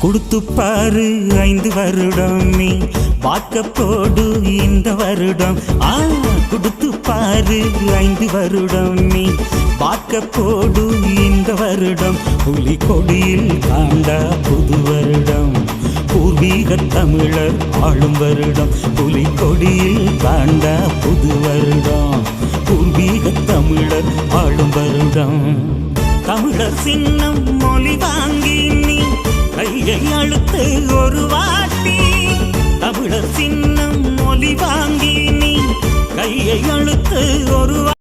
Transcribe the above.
கொடுத்து பாரு 5 வருடம் நீ வாக்க போடு இந்த வருடம். கொடுத்து பாரு 5 வருடம் நீ வாக்க போடு இந்த வருடம். புலி கொடியில் காண்டா புது வருடம், பூர்வீக தமிழர் ஆளும் வருடம். புலி கொடியில் காண்டா புது வருடம், பூர்வீக தமிழர் ஆளும் வருடம். தமிழர் சின்னம் மொழி வாங்கி நீ கையை அழுத்து ஒரு வாட்டி. தமிழர் சின்னம் மொழி வாங்கி நீ கையை அழுத்து ஒரு